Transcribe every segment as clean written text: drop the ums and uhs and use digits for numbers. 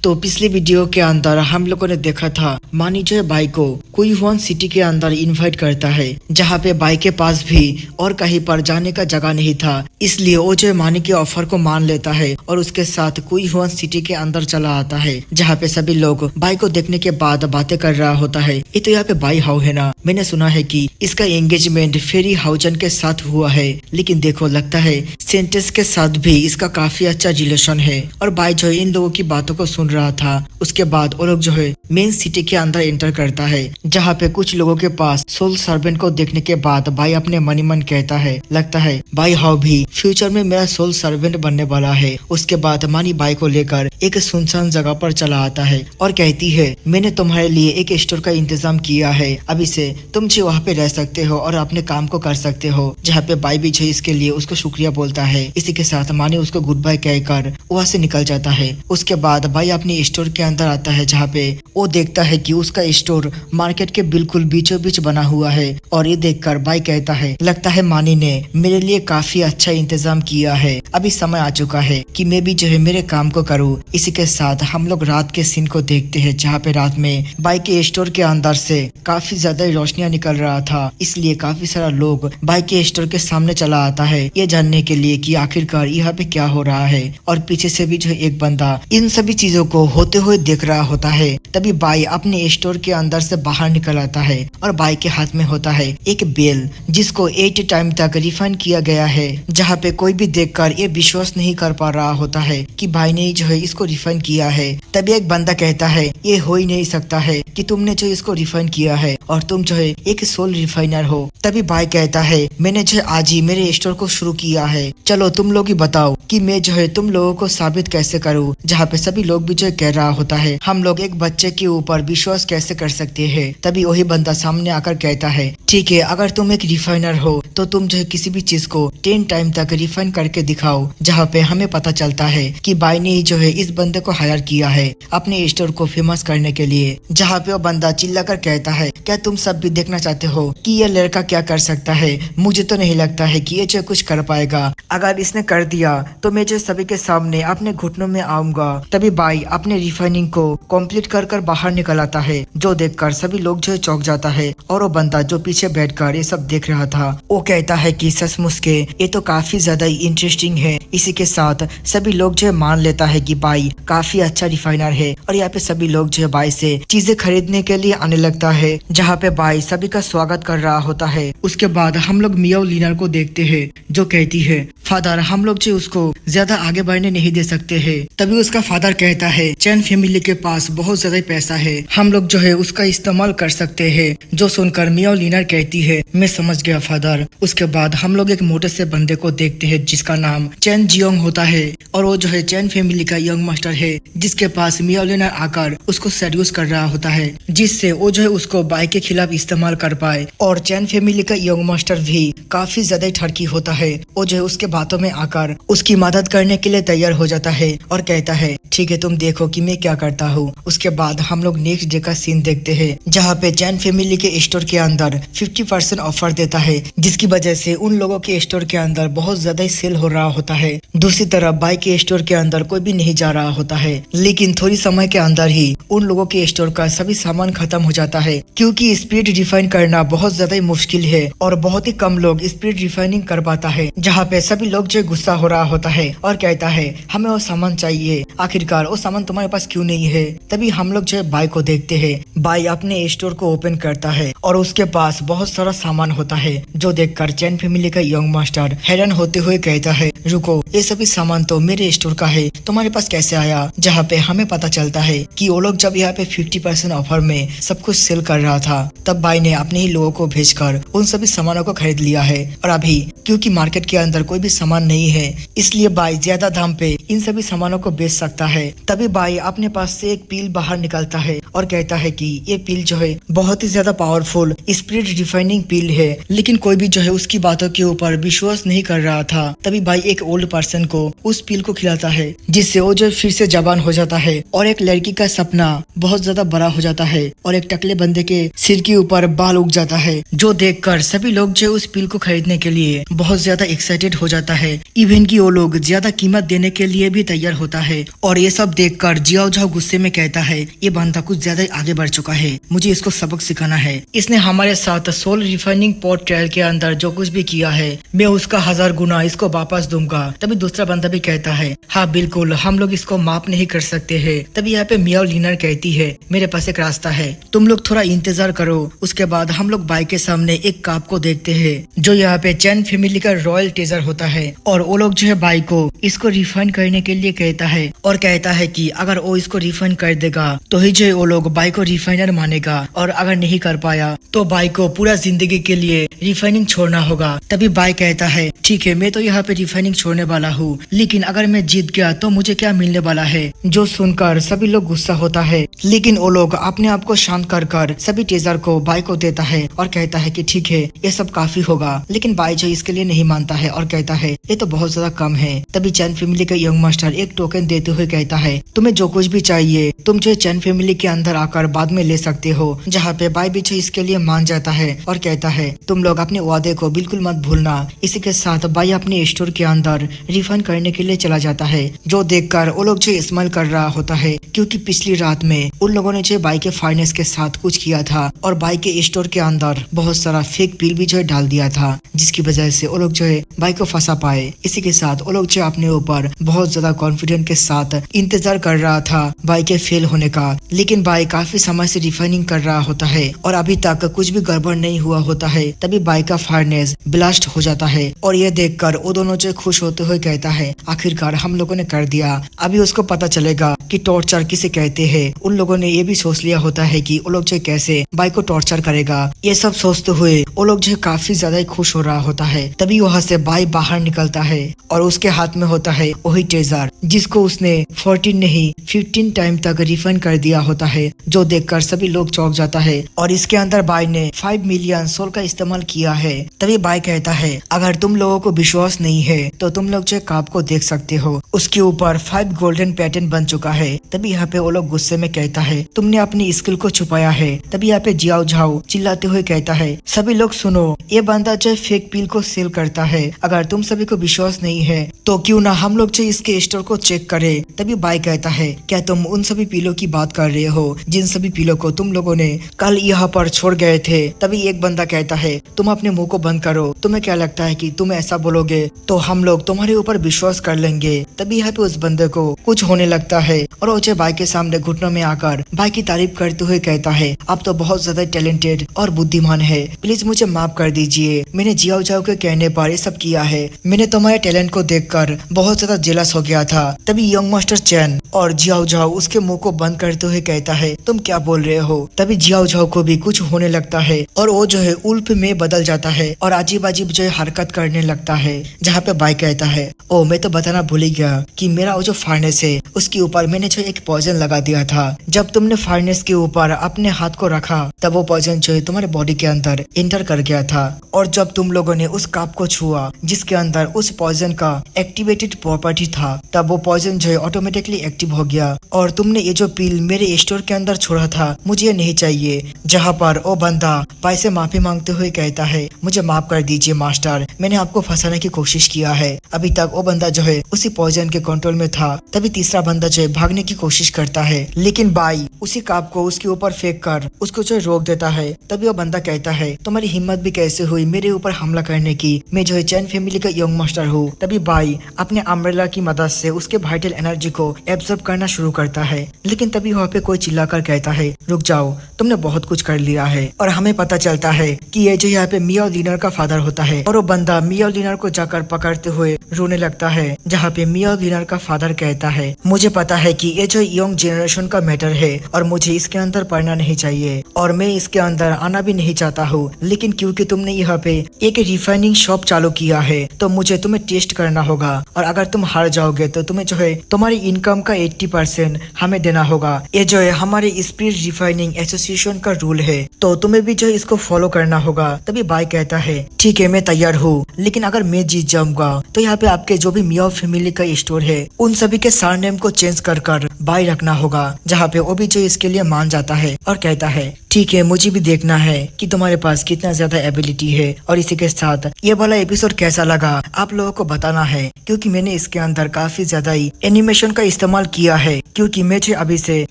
तो पिछले वीडियो के अंदर हम लोगों ने देखा था मानी जो है बाई को कोई वन सिटी के अंदर इनवाइट करता है, जहाँ पे बाई के पास भी और कहीं पर जाने का जगह नहीं था। इसलिए वो जो है मानी के ऑफर को मान लेता है और उसके साथ कोई वन सिटी के अंदर चला आता है, जहाँ पे सभी लोग बाई को देखने के बाद बातें कर रहा होता है। ये तो यहाँ पे बाई हाउ है ना, मैंने सुना है कि इसका एंगेजमेंट फेरी हाउजन के साथ हुआ है, लेकिन देखो लगता है सेंटेंस के साथ भी इसका काफी अच्छा रिलेशन है। और बाई जो है इन लोगों की बातों को सुन रहा था। उसके बाद वो लोग जो है मेन सिटी के अंदर एंटर करता है, जहाँ पे कुछ लोगों के पास सोल सर्वेंट को देखने के बाद भाई अपने मन ही मन कहता है लगता है भाई हाउ भी फ्यूचर में मेरा सोल सर्वेंट बनने वाला है। उसके बाद मानी बाई को लेकर एक सुनसान जगह पर चला आता है और कहती है मैंने तुम्हारे लिए एक स्टोर का इंतजाम किया है, अभी से तुम जो वहाँ पे रह सकते हो और अपने काम को कर सकते हो। जहाँ पे बाई भी जो इसके लिए उसको शुक्रिया बोलता है। इसी के साथ मानी उसको गुड बाय कहकर वहाँ से निकल जाता है। उसके बाद भाई अपने स्टोर के अंदर आता है, जहाँ पे वो देखता है कि उसका स्टोर मार्केट के बिल्कुल बीचों बीच बना हुआ है। और ये देखकर भाई कहता है लगता है मानी ने मेरे लिए काफी अच्छा इंतजाम किया है, अभी समय आ चुका है कि मैं भी जो है मेरे काम को करूँ। इसी के साथ हम लोग रात के सीन को देखते हैं, जहाँ पे रात में बाई के स्टोर के अंदर से काफी ज्यादा रोशनियां निकल रहा था। इसलिए काफी सारा लोग बाई के स्टोर के सामने चला आता है ये जानने के लिए कि आखिरकार यहाँ पे क्या हो रहा है। और पीछे से भी जो है एक बंदा इन सभी चीजों को होते हुए देख रहा होता है। तभी बाई अपने स्टोर के अंदर से बाहर निकल आता है और बाई के हाथ में होता है एक बेल, जिसको 8 टाइम तक रिफाइन किया गया है। जहाँ पे कोई भी देखकर ये विश्वास नहीं कर पा रहा होता है कि भाई ने जो है इसको रिफाइन किया है। तभी एक बंदा कहता है ये हो ही नहीं सकता है कि तुमने जो इसको रिफाइन किया है और तुम जो है एक सोल रिफाइनर हो। तभी भाई कहता है मैंने जो आज ही मेरे स्टोर को शुरू किया है, चलो तुम लोग ही बताओ कि मैं जो है तुम लोगों को साबित कैसे करूँ। जहाँ पे सभी लोग भी जो कह रहा होता है हम लोग एक बच्चे के ऊपर विश्वास कैसे कर सकते हैं। तभी वही बंदा सामने आकर कहता है ठीक है, अगर तुम एक रिफाइनर हो तो तुम जो है किसी भी चीज को 10 टाइम तक रिफाइन करके दिखाओ। जहाँ पे हमें पता चलता है कि बाई ने ही जो है इस बंदे को हायर किया है अपने स्टोर को फेमस करने के लिए। जहाँ पे वो बंदा चिल्लाकर कहता है क्या तुम सब भी देखना चाहते हो कि ये लड़का क्या कर सकता है। मुझे तो नहीं लगता है कि ये जो कुछ कर पाएगा, अगर इसने कर दिया तो मैं जो सभी के सामने अपने घुटनों में आऊंगा। तभी बाई अपने रिफाइनिंग को कंप्लीट कर बाहर निकल आता है, जो देखकर सभी लोग जो चौंक जाता है। और वो बंदा जो पीछे बैठकर ये सब देख रहा था वो कहता है कि सचमुच के ये तो काफी ज्यादा इंटरेस्टिंग है। इसी के साथ सभी लोग जो मान लेता है कि बाई काफी अच्छा रिफाइनर है और यहाँ पे सभी लोग जो बाई से चीजें खरीदने के लिए आने लगता है, जहाँ पे बाई सभी का स्वागत कर रहा होता है। उसके बाद हम लोग मियाओ लीनर को देखते हैं, जो कहती है फादर हम लोग जो उसको ज्यादा आगे बढ़ने नहीं दे सकते हैं। तभी उसका फादर कहता है चैन फैमिली के पास बहुत ज्यादा पैसा है, हम लोग जो है उसका इस्तेमाल कर सकते हैं। जो सुनकर मियाओ लीनर कहती है मैं समझ गया फादर। उसके बाद हम लोग एक मोटे से बंदे को देखते हैं जिसका नाम चैन जियोंग होता है और वो जो है चैन फैमिली का यंग मास्टर है, जिसके पास मियाओ लीनर आकर उसको सेड्यूस कर रहा होता है, जिससे वो जो है उसको बाई के खिलाफ इस्तेमाल कर पाए। और चैन फैमिली का यंग मास्टर भी काफी ज्यादा ठरकी होता है, वो जो है उसके बातों में आकर उसकी मदद करने के लिए तैयार हो जाता है और कहता है ठीक है तुम देखो कि मैं क्या करता हूँ। उसके बाद हम लोग नेक्स्ट डे का सीन देखते हैं, जहाँ पे चैन फैमिली के स्टोर के अंदर 50% ऑफर देता है, जिसकी वजह से उन लोगों के स्टोर के अंदर बहुत ज्यादा सेल हो रहा होता है। दूसरी तरफ बाई के स्टोर के अंदर कोई भी नहीं जा रहा होता है, लेकिन थोड़ी समय के अंदर ही उन लोगों के स्टोर का सभी सामान खत्म हो जाता है, क्योंकि स्पीड रिफाइन करना बहुत ज्यादा मुश्किल है और बहुत ही कम लोग स्पीड रिफाइनिंग कर पाता है। जहाँ पे सभी लोग जो गुस्सा हो रहा होता है और कहता है हमें वो सामान चाहिए, आखिरकार वो सामान तुम्हारे पास क्यों नहीं है। तभी हम लोग जो बाई को देखते हैं, बाई अपने स्टोर को ओपन करता है और उसके पास बहुत सारा सामान होता है, जो देखकर चैन फैमिली का यंग मास्टर हैरान होते हुए कहता है रुको ये सभी सामान तो मेरे स्टोर का है, तुम्हारे पास कैसे आया। जहाँ पे हमें पता चलता है कि वो लोग जब यहाँ पे 50% ऑफर में सब कुछ सेल कर रहा था, तब बाई ने अपने ही लोगों को भेजकर उन सभी सामानों को खरीद लिया है। और अभी क्योंकि मार्केट के अंदर कोई भी सामान नहीं है, इसलिए बाई ज्यादा दाम पे इन सभी सामानों को बेच सकता है। तभी बाई अपने पास से एक पील बाहर निकालता है और कहता है कि ये पील जो है बहुत ही ज्यादा पावरफुल स्पीड रिफाइनिंग पील है, लेकिन कोई भी जो है उसकी बातों के ऊपर विश्वास नहीं कर रहा था। तभी भाई एक ओल्ड पर्सन को उस पील को खिलाता है, जिससे वो जो फिर से जवान हो जाता है और एक लड़की का सपना सपना बहुत ज्यादा बड़ा हो जाता है और एक टकले बंदे के सिर के ऊपर बाल उग जाता है, जो देखकर सभी लोग जो उस पिल को खरीदने के लिए बहुत ज्यादा एक्साइटेड हो जाता है। इवन की वो लोग ज्यादा कीमत देने के लिए भी तैयार होता है। और ये सब देखकर जियाओ झाओ गुस्से में कहता है, ये बंदा कुछ ज्यादा आगे बढ़ चुका है, मुझे इसको सबक सिखाना है। इसने हमारे साथ सोल रिफाइनिंग पॉट ट्रायल के अंदर जो कुछ भी किया है, मैं उसका 1000 गुना इसको वापस दूंगा। तभी दूसरा बंदा भी कहता है, हाँ बिल्कुल, हम लोग इसको माफ नहीं कर सकते है। तभी यहाँ पे मियाओ लीनर कहती है, मेरे पास एक रास्ता है, तुम लोग थोड़ा इंतजार करो। उसके बाद हम लोग बाइक के सामने एक काप को देखते हैं, जो यहाँ पे चैन फैमिली का रॉयल टेजर होता है। और वो लोग जो है बाइक को इसको रिफाइन करने के लिए कहता है और कहता है कि अगर वो इसको रिफाइन कर देगा तो ही जो है वो लोग बाइक को रिफाइनर मानेगा, और अगर नहीं कर पाया तो बाइक को पूरा जिंदगी के लिए रिफाइनिंग छोड़ना होगा। तभी बाइक कहता है, ठीक है, मैं तो यहाँ पे रिफाइनिंग छोड़ने वाला हूँ, लेकिन अगर मैं जीत गया तो मुझे क्या मिलने वाला है। जो सुनकर सभी लोग गुस्सा होता है, लेकिन वो लोग अपने आप को शांत कर सभी टेजर को बाइक को देता है और कहता है कि ठीक है, ये सब काफी होगा। लेकिन बाई जो इसके लिए नहीं मानता है और कहता है, ये तो बहुत ज्यादा कम है। तभी चैन फैमिली का यंग मास्टर एक टोकन देते हुए कहता है, तुम्हें जो कुछ भी चाहिए तुम जो चैन फैमिली के अंदर आकर बाद में ले सकते हो। जहाँ पे बाई भी जो इसके लिए मान जाता है और कहता है, तुम लोग अपने वादे को बिल्कुल मत भूलना। इसी के साथ बाई अपने स्टोर के अंदर रिफंड करने के लिए चला जाता है, जो देखकर वो लोग जो स्माइल कर रहा होता है, क्योंकि पिछली रात में उन लोगों ने जो बाई के फाइनेंस के साथ कुछ किया था और बाई के स्टोर के अंदर बहुत सारा फेक बिल भी जो है डाल दिया था, जिसकी वजह से वो लोग जो है बाई को फंसा पाए। इसी के साथ वो लोग जो अपने ऊपर बहुत ज्यादा कॉन्फिडेंट के साथ इंतजार कर रहा था बाई के फेल होने का। लेकिन बाई काफी समय से रिफाइनिंग कर रहा होता है और अभी तक कुछ भी गड़बड़ नहीं हुआ होता है। तभी बाई का फायरनेस ब्लास्ट हो जाता है और ये देखकर वो दोनों जो खुश होते हुए कहता है, आखिरकार हम लोगों ने कर दिया, अभी उसको पता चलेगा कि टॉर्चर किसे कहते हैं। उन लोगों ने ये भी सोच लिया होता है कि वो लोग जो कैसे बाई को टॉर्चर करेगा। ये सब सोचते हुए वो लोग जो काफी ज्यादा खुश हो रहा होता है। तभी वहाँ से बाई बाहर निकलता है और उसके हाथ में होता है वही टेजर, जिसको उसने 14 नहीं 15 टाइम तक रिफंड कर दिया होता है, जो देखकर सभी लोग चौंक जाता है। और इसके अंदर बाई ने 5 मिलियन सोल का इस्तेमाल किया है। तभी बाई कहता है, अगर तुम लोगों को विश्वास नहीं है तो तुम लोग जो काप को देख सकते हो, उसके ऊपर 5 गोल्डन पैटर्न बन चुका है। तभी यहाँ पे वो लोग गुस्से में कहता है, तुमने अपनी स्किल को छुपाया है। तभी यहाँ पे जियाओ झाओ चिल्लाते हुए कहता है, सभी लोग सुनो, ये बंदा जो फेक पिल को सेल करता है, अगर तुम सभी को विश्वास नहीं है तो क्यों ना हम लोग जो इसके स्टोर को चेक करें। तभी बाई कहता है, क्या तुम उन सभी पिलों की बात कर रहे हो जिन सभी पिलों को तुम लोगों ने कल यहाँ पर छोड़ गए थे। तभी एक बंदा कहता है, तुम अपने मुंह को बंद करो, तुम्हें क्या लगता है कि तुम ऐसा बोलोगे तो हम लोग तुम्हारे ऊपर विश्वास कर लेंगे। तभी यहाँ पे उस बंदे को कुछ होने लगता है और वो बाई के सामने घुटनों में आकर बाई की तारीफ करते हुए कहता है, आप तो बहुत ज्यादा टैलेंटेड और बुद्धिमान है, प्लीज मुझे माफ कर दीजिए, मैंने जियाओ झाओ के कहने पर ये सब किया है, मैंने तुम्हारे टैलेंट को देखकर बहुत ज्यादा जेलस हो गया था। तभी यंग मास्टर चैन और जियाओ झाओ उसके मुंह को बंद करते हुए कहता है, तुम क्या बोल रहे हो। तभी जियाओ झाओ को भी कुछ होने लगता है और वो जो है उल्फ में बदल जाता है और अजीब अजीब जो है हरकत करने लगता है। जहाँ पे बाई कहता है, ओ मैं तो बताना भूल ही गया कि मेरा वो जो फार्नेस है उसके ऊपर मैंने जो एक पॉइजन लगा दिया था। जब तुमने फार्नेस के ऊपर अपने हाथ को रखा तब वो पॉइजन जो है तुम्हारे बॉडी के अंदर एंटर कर गया था, और जब तुम लोगों ने उस कप को छुआ जिसके अंदर उस पॉइजन का एक्टिवेटेड प्रॉपर्टी था, तब वो पॉइजन जो है ऑटोमेटिकली एक्टिव हो गया और तुमने ये जो पिल मेरे स्टोर के अंदर छोड़ा था मुझे ये नहीं चाहिए। जहाँ पर वो बंदा बाई से माफी मांगते हुए कहता है, मुझे माफ कर दीजिए मास्टर, मैंने आपको फंसाने की कोशिश किया है। अभी तक वो बंदा जो है उसी पॉइजन के कंट्रोल में था। तभी तीसरा बंदा जो है भागने की कोशिश करता है, लेकिन बाई उसी काप को उसके ऊपर फेंक कर उसको जो रोक देता है। तभी वो बंदा कहता है, तुम्हारी हिम्मत भी कैसे हुई मेरे ऊपर हमला करने की, मैं जो है चैन फैमिली का यंग मास्टर हूँ। तभी बाई अपने अम्ब्रेला की मदद से उसके वाइटल एनर्जी को एब्जॉर्ब करना शुरू करता है, लेकिन तभी वहाँ पे कोई चिल्लाकर कहता है, रुक जाओ, तुमने बहुत कुछ कर लिया है। और हमें पता चलता है कि ये जो यहाँ पे मियाओ लीनर का फादर होता है, और वो बंदा मियाओ लीनर को जाकर पकड़ते हुए रोने लगता है। जहाँ पे मियाओ लीनर का फादर कहता है, मुझे पता है कि ये जो यंग जनरेशन का मैटर है और मुझे इसके अंदर पढ़ना नहीं चाहिए और मैं इसके अंदर आना भी नहीं चाहता हूँ, लेकिन क्योंकि तुमने यहाँ पे एक रिफाइनिंग शॉप चालू किया है तो मुझे तुम्हें टेस्ट करना होगा, और अगर तुम हार जाओगे तो तुम्हें जो है तुम्हारी इनकम का 80% हमें देना होगा। ये जो है हमारे स्पिरिट रिफाइनिंग एसोसिएशन का रूल है, तो तुम्हें भी जो है इसको फॉलो करना होगा। तभी बाई कहता है, ठीक है मैं तैयार हूँ, लेकिन अगर मैं जीत जाऊंगा तो यहाँ पे आपके जो भी मियाओ फैमिली का स्टोर है उन सभी के सरनेम को चेंज कर बाई रखना होगा। था, जहाँ पे वो भी जो इसके लिए मान जाता है और कहता है ठीक है, मुझे भी देखना है कि तुम्हारे पास कितना ज्यादा एबिलिटी है। और इसी के साथ ये वाला एपिसोड कैसा लगा आप लोगों को बताना है, क्योंकि मैंने इसके अंदर काफी ज्यादा ही एनिमेशन का इस्तेमाल किया है, क्योंकि मैं जो अभी से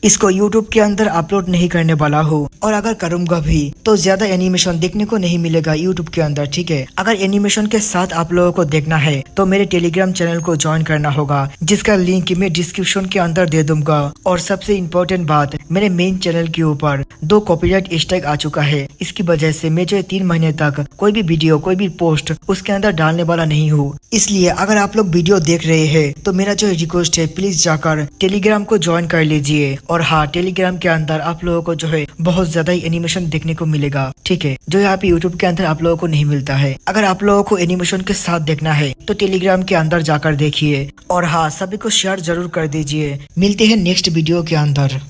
इसको यूट्यूब के अंदर अपलोड नहीं करने वाला हूँ, और अगर करूंगा भी तो ज्यादा एनिमेशन देखने को नहीं मिलेगा यूट्यूब के अंदर, ठीक है। अगर एनिमेशन के साथ आप लोगों को देखना है तो मेरे टेलीग्राम चैनल को ज्वाइन करना होगा, जिसका लिंक मैं डिस्क्रिप्शन के अंदर दे दूंगा। और सबसे इम्पोर्टेंट बात, मेरे मेन चैनल के ऊपर 2 कॉपीराइट स्ट्राइक आ चुका है। इसकी वजह से मैं जो 3 महीने तक कोई भी वीडियो कोई भी पोस्ट उसके अंदर डालने वाला नहीं हूँ। इसलिए अगर आप लोग वीडियो देख रहे हैं तो मेरा जो रिक्वेस्ट है, प्लीज जाकर टेलीग्राम को ज्वाइन कर लीजिए। और हाँ, टेलीग्राम के अंदर आप लोगों को जो है बहुत ज्यादा ही एनिमेशन देखने को मिलेगा, ठीक है, जो यहाँ पे यूट्यूब के अंदर आप लोगों को नहीं मिलता है। अगर आप लोगों को एनिमेशन के साथ देखना है तो टेलीग्राम के अंदर जाकर देखिए। और हाँ, सभी को शेयर जरूर कर दीजिए। मिलते हैं नेक्स्ट वीडियो के अंदर।